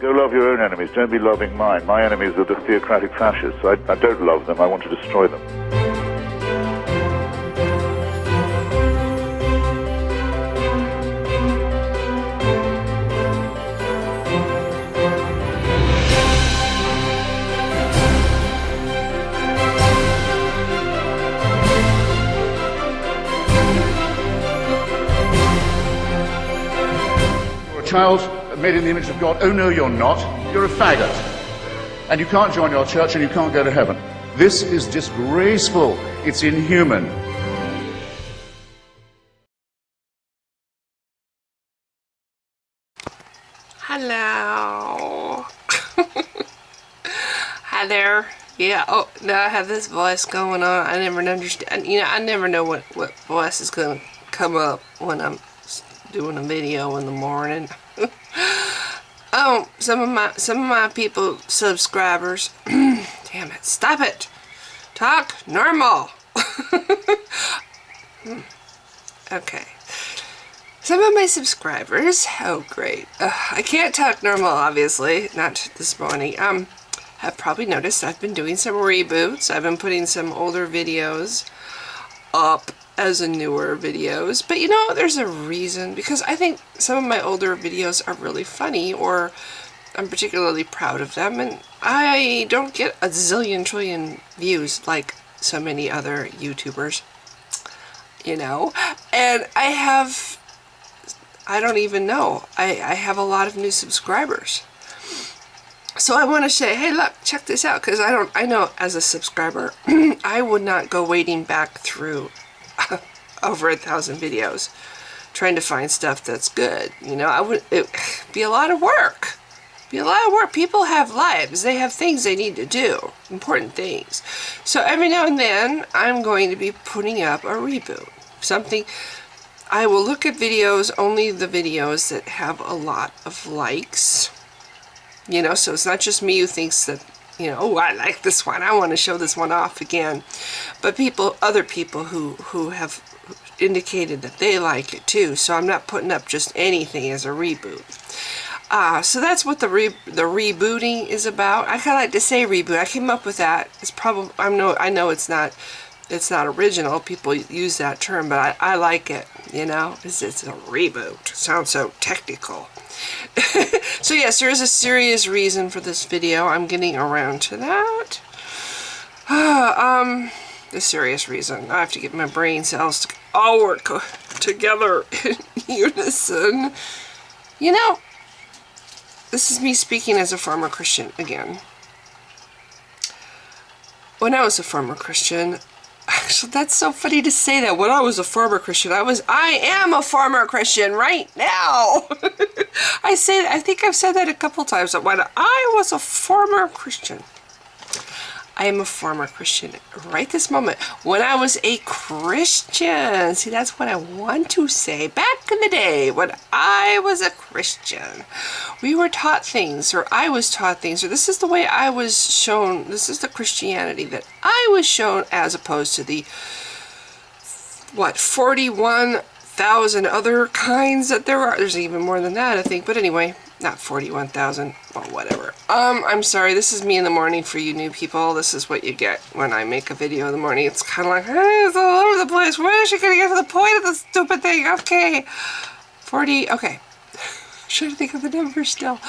Go love your own enemies. Don't be loving mine. My enemies are the theocratic fascists. I don't love them. I want to destroy them. You're a child made in the image of God. Oh no, you're not. You're a faggot. And you can't join your church and you can't go to heaven. This is disgraceful. It's inhuman. Hello. Hi there. Yeah, oh, now I have this voice going on. I never understand. You know, I never know what voice is going to come up when I'm doing a video in the morning. Oh, some of my people, subscribers, damn it, stop it. Talk normal. Okay. Some of my subscribers, oh great, I can't talk normal, obviously, not this morning, have probably noticed I've been doing some reboots. I've been putting some older videos up as newer videos, but you know, there's a reason, because I think some of my older videos are really funny, or I'm particularly proud of them, and I don't get a zillion trillion views like so many other YouTubers, you know, and I don't even know, I have a lot of new subscribers. So I want to say, hey, look, check this out, because I know as a subscriber, I would not go wading back through over 1,000 videos trying to find stuff that's good. You know, it'd be a lot of work. People have lives. They have things they need to do, important things. So every now and then, I'm going to be putting up a reboot. Something, I will look at videos, only the videos that have a lot of likes. You know, so it's not just me who thinks that, you know, oh, I like this one, I want to show this one off again. But other people who have indicated that they like it too. So I'm not putting up just anything as a reboot. So that's what the rebooting is about. I kind of like to say reboot. I came up with that. It's probably, I know it's not original. People use that term, but I like it. You know, it's a reboot. It sounds so technical. So yes, there is a serious reason for this video. I'm getting around to that. The serious reason. I have to get my brain cells to all work together in unison. You know, this is me speaking as a former Christian again. When I was a former Christian, actually, that's so funny to say that. When I was a former Christian, I am a former Christian right now. I think I've said that a couple times, that when I was a former Christian, I am a former Christian right this moment. When I was a Christian, see, that's what I want to say. Back in the day, when I was a Christian, we were taught things, or I was taught things, or this is the way I was shown, this is the Christianity that I was shown, as opposed to the, 41,000 other kinds that there are. There's even more than that, I think, but anyway, not 41,000, well, whatever. I'm sorry, this is me in the morning for you new people. This is what you get when I make a video in the morning. It's kind of like, hey, it's all over the place. Where is she going to get to the point of the stupid thing? Okay. 40, okay. Trying to think of the number still.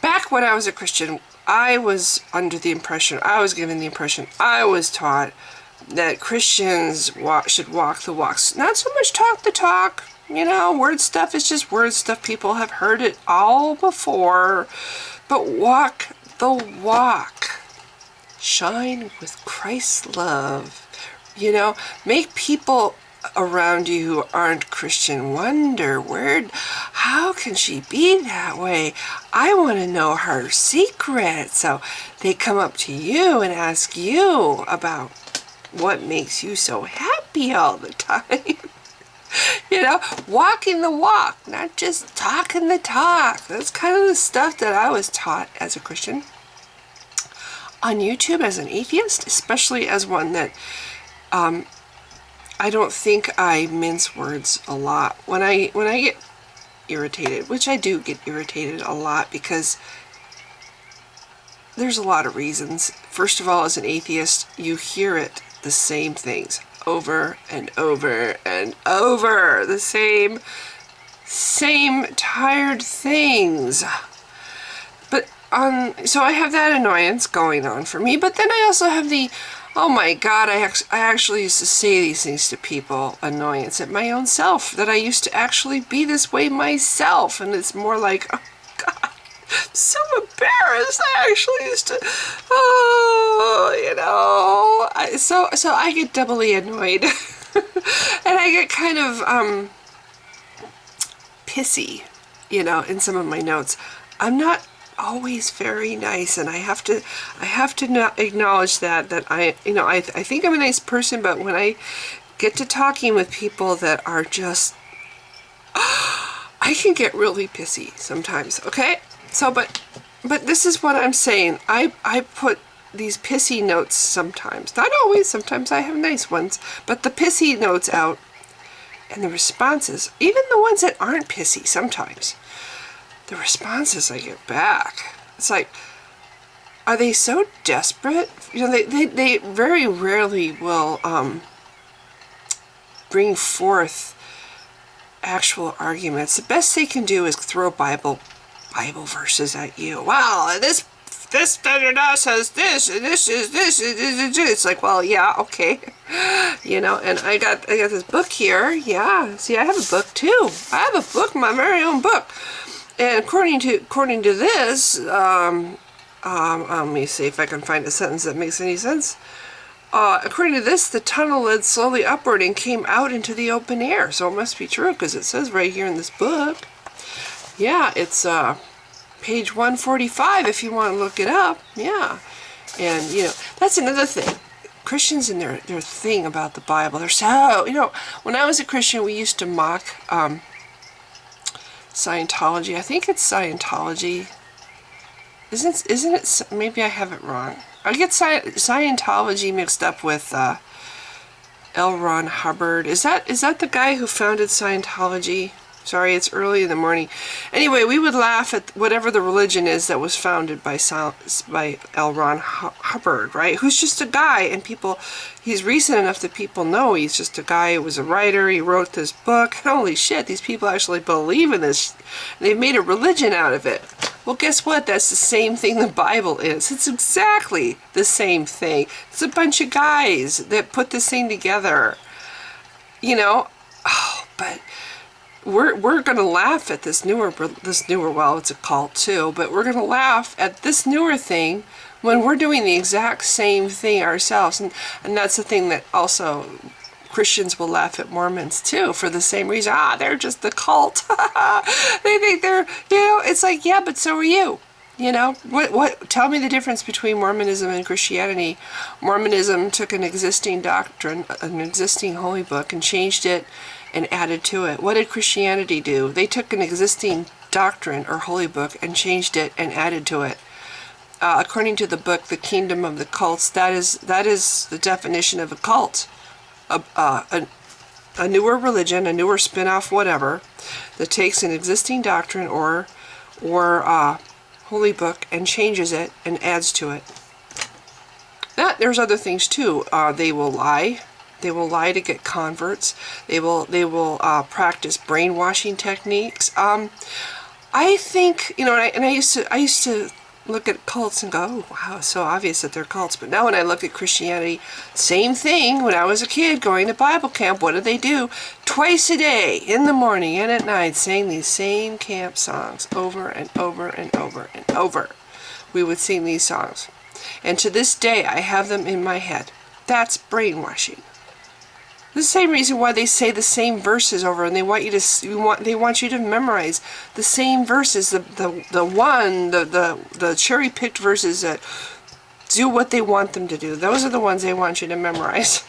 Back when I was a Christian, I was under the impression, I was given the impression, I was taught that Christians should walk the walks. Not so much talk the talk. You know, word stuff is just word stuff. People have heard it all before. But walk the walk. Shine with Christ's love. You know, make people around you who aren't Christian wonder, how can she be that way? I want to know her secret. So they come up to you and ask you about what makes you so happy all the time. You know, walking the walk, not just talking the talk. That's kind of the stuff that I was taught as a Christian. On YouTube, as an atheist, especially as one that I don't think I mince words a lot. When I get irritated, which I do get irritated a lot because there's a lot of reasons. First of all, as an atheist, you hear it, the same things, over and over and over. The same tired things. But, so I have that annoyance going on for me, but then I also have the, oh my God, I actually used to say these things to people, annoyance at my own self, that I used to actually be this way myself, and it's more like, oh God, I'm so embarrassed. I actually used to, so I get doubly annoyed, and I get kind of pissy, in some of my notes. I'm not always very nice, and I have to not acknowledge that I think I'm a nice person, but when I get to talking with people that are just, I can get really pissy sometimes. Okay, so but this is what I'm saying. I put these pissy notes sometimes, not always. Sometimes I have nice ones, but the pissy notes out, and the responses, even the ones that aren't pissy, sometimes the responses I get back, it's like, are they so desperate? They very rarely will bring forth actual arguments. The best they can do is throw Bible verses at you. Wow, this da-da-da says this, and this is this. It's like, well, yeah, okay, and I got this book here. Yeah, see, I have a book too. I have a book, my very own book. And according to this, let me see if I can find a sentence that makes any sense. According to this, the tunnel led slowly upward and came out into the open air. So it must be true, because it says right here in this book. Yeah, it's page 145 if you want to look it up. Yeah, and that's another thing. Christians and their thing about the Bible. They're so, when I was a Christian, we used to mock Scientology. I think it's Scientology. Isn't it? Maybe I have it wrong. I get Scientology mixed up with L. Ron Hubbard. Is that the guy who founded Scientology? Sorry, it's early in the morning. Anyway, we would laugh at whatever the religion is that was founded by L. Ron Hubbard, right? Who's just a guy, and he's recent enough that people know he's just a guy who was a writer. He wrote this book. Holy shit, these people actually believe in this. They've made a religion out of it. Well, guess what? That's the same thing the Bible is. It's exactly the same thing. It's a bunch of guys that put this thing together. But we're going to laugh at this newer, well, it's a cult too, but we're going to laugh at this newer thing when we're doing the exact same thing ourselves. And that's the thing that also Christians will laugh at Mormons too, for the same reason. They're just the cult. They think they're, it's like, yeah, but so are you. What? Tell me the difference between Mormonism and Christianity. Mormonism took an existing doctrine, an existing holy book, and changed it and added to it. What did Christianity do? They took an existing doctrine or holy book and changed it and added to it. According to the book, The Kingdom of the Cults, that is the definition of a cult. A newer religion, a newer spin-off, whatever, that takes an existing doctrine or holy book and changes it and adds to it. There's other things too. They will lie. They will lie to get converts. They will practice brainwashing techniques. I think, I used to look at cults and go, oh, wow, it's so obvious that they're cults. But now when I look at Christianity, same thing. When I was a kid going to Bible camp, what did they do? Twice a day, in the morning and at night, sang these same camp songs over and over and over and over. We would sing these songs. And to this day, I have them in my head. That's brainwashing. The same reason why they say the same verses over, and they want you to memorize the same verses, the cherry-picked verses that do what they want them to do. Those are the ones they want you to memorize.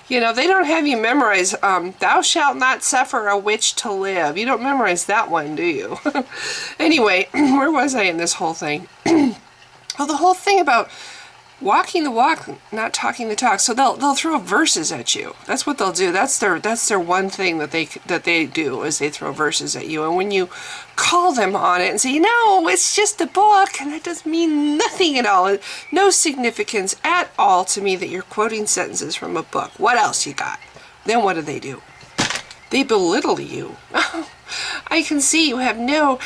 They don't have you memorize, thou shalt not suffer a witch to live. You don't memorize that one, do you? Anyway, where was I in this whole thing? Well, the whole thing about walking the walk, not talking the talk. So they'll throw verses at you. That's what they'll do. That's their one thing that they do, is they throw verses at you. And when you call them on it and say, no, it's just a book, and that doesn't mean nothing at all, no significance at all to me that you're quoting sentences from a book. What else you got? Then what do? They belittle you. I can see you have no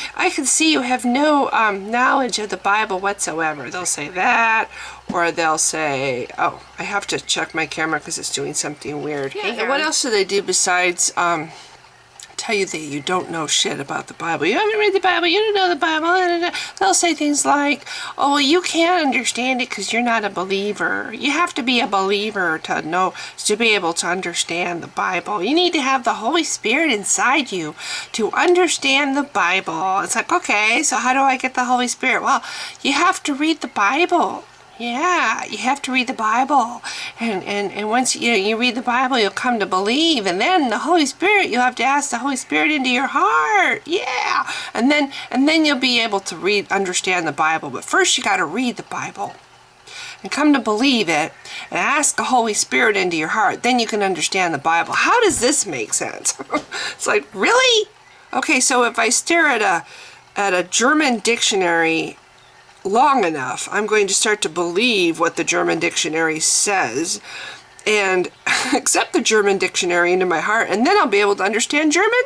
knowledge of the Bible whatsoever. They'll say that, or they'll say, oh, I have to check my camera because it's doing something weird. Yeah, and what else do they do besides tell you that you don't know shit about the Bible? You haven't read the Bible, you don't know the Bible. They'll say things like, oh, well, you can't understand it because you're not a believer. You have to be a believer to be able to understand the Bible. You need to have the Holy Spirit inside you to understand the Bible. It's like, okay, so how do I get the Holy Spirit? Well, you have to read the Bible. Yeah, you have to read the Bible, and once you read the Bible, you'll come to believe, and then the Holy Spirit, you'll have to ask the Holy Spirit into your heart. Yeah, and then you'll be able to understand the Bible. But first, you got to read the Bible and come to believe it, and ask the Holy Spirit into your heart. Then you can understand the Bible. How does this make sense? It's like, really? Okay, so if I stare at a German dictionary long enough, I'm going to start to believe what the German dictionary says and accept the German dictionary into my heart, and then I'll be able to understand German.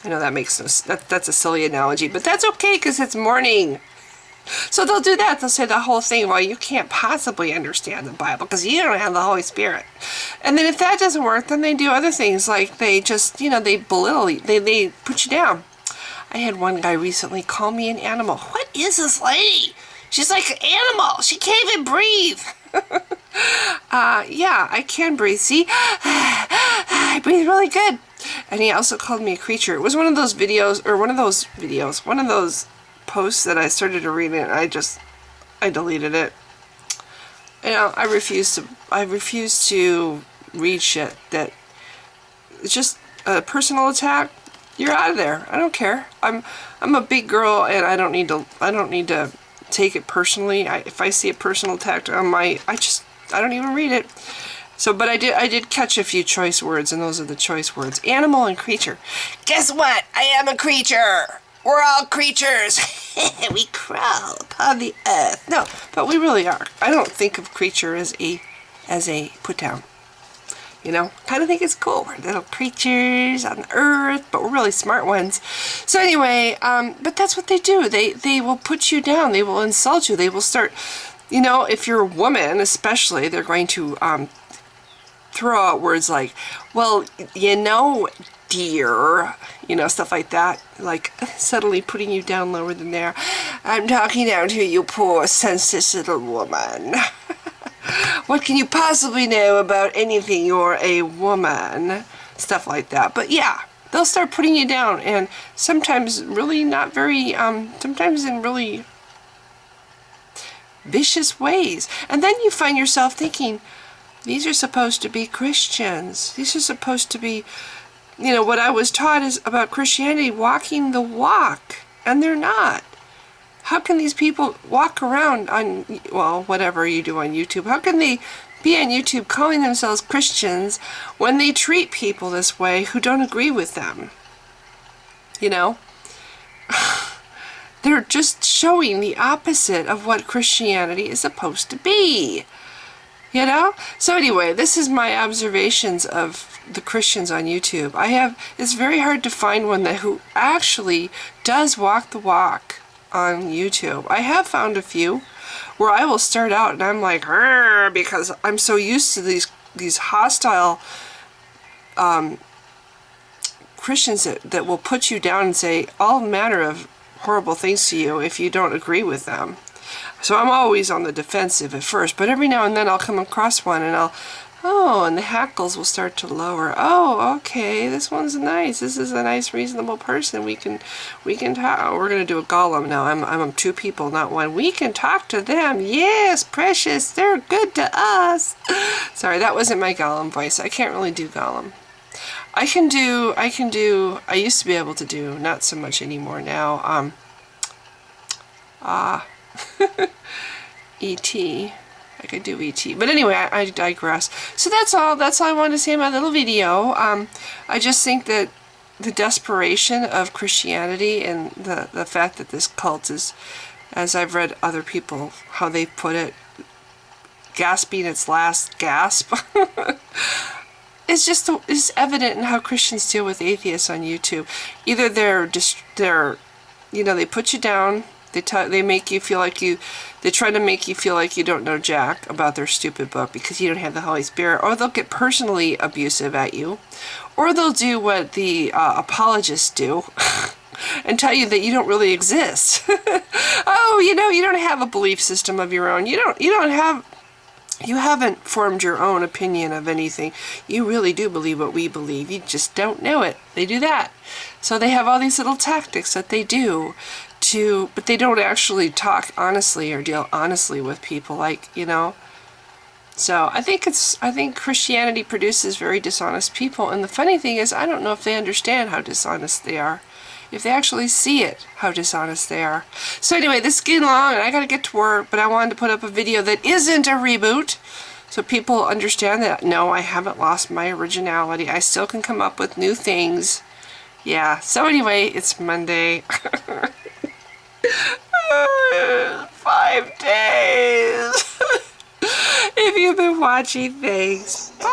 I know that makes that's a silly analogy, but that's okay because it's morning. So they'll do that. They'll say the whole thing, well, you can't possibly understand the Bible because you don't have the Holy Spirit. And then if that doesn't work, then they do other things, like they just, they belittle you, they put you down. I had one guy recently call me an animal. What is this lady? She's like an animal. She can't even breathe. Yeah, I can breathe. See? I breathe really good. And he also called me a creature. It was one of those one of those posts that I started to read, and I deleted it. I refuse to read shit that it's just a personal attack. You're out of there. I don't care. I'm a big girl, and I don't need to take it personally. If I see a personal attack on I don't even read it. So, but I did catch a few choice words, and those are the choice words: animal and creature. Guess what? I am a creature. We're all creatures. We crawl upon the earth. No, but we really are. I don't think of creature as a put down. Kind of think it's cool. We're little creatures on the earth, but we're really smart ones. So anyway, but that's what they do. They will put you down. They will insult you. They will start, if you're a woman especially, they're going to throw out words like, well, dear, stuff like that, like subtly putting you down lower than there. I'm talking down to you, poor senseless little woman. What can you possibly know about anything? You're a woman. Stuff like that. But yeah, they'll start putting you down, and sometimes really not very, sometimes in really vicious ways. And then you find yourself thinking, these are supposed to be Christians. These are supposed to be, what I was taught is about Christianity, walking the walk, and they're not. How can these people walk around on, whatever you do on YouTube, how can they be on YouTube calling themselves Christians when they treat people this way who don't agree with them? They're just showing the opposite of what Christianity is supposed to be. So anyway, this is my observations of the Christians on YouTube. It's very hard to find one who actually does walk the walk on YouTube. I have found a few where I will start out and I'm like, because I'm so used to these hostile Christians that will put you down and say all manner of horrible things to you if you don't agree with them. So I'm always on the defensive at first, but every now and then I'll come across one and and the hackles will start to lower. Oh, okay, this one's nice. This is a nice, reasonable person. We can talk. We're gonna do a golem now. I'm two people, not one. We can talk to them. Yes, precious. They're good to us. Sorry, that wasn't my golem voice. I can't really do golem. I used to be able to do, not so much anymore now. E.T. I could do E.T. But anyway, I digress. So that's all I wanted to say in my little video. I just think that the desperation of Christianity and the fact that this cult is, as I've read other people, how they put it, gasping its last gasp, is evident in how Christians deal with atheists on YouTube. Either they're they put you down, they make you feel like they try to make you feel like you don't know jack about their stupid book because you don't have the Holy Spirit, or they'll get personally abusive at you, or they'll do what the apologists do and tell you that you don't really exist. Oh, you don't have a belief system of your own. You haven't formed your own opinion of anything. You really do believe what we believe. You just don't know it. They do that. So they have all these little tactics that they do but they don't actually talk honestly or deal honestly with people, So I think Christianity produces very dishonest people. And the funny thing is, I don't know if they understand how dishonest they are. If they actually see it, how dishonest they are. So anyway, this is getting long and I gotta get to work, but I wanted to put up a video that isn't a reboot so people understand that, no, I haven't lost my originality. I still can come up with new things. Yeah, so anyway, it's Monday. 5 days. If you've been watching, thanks. Bye.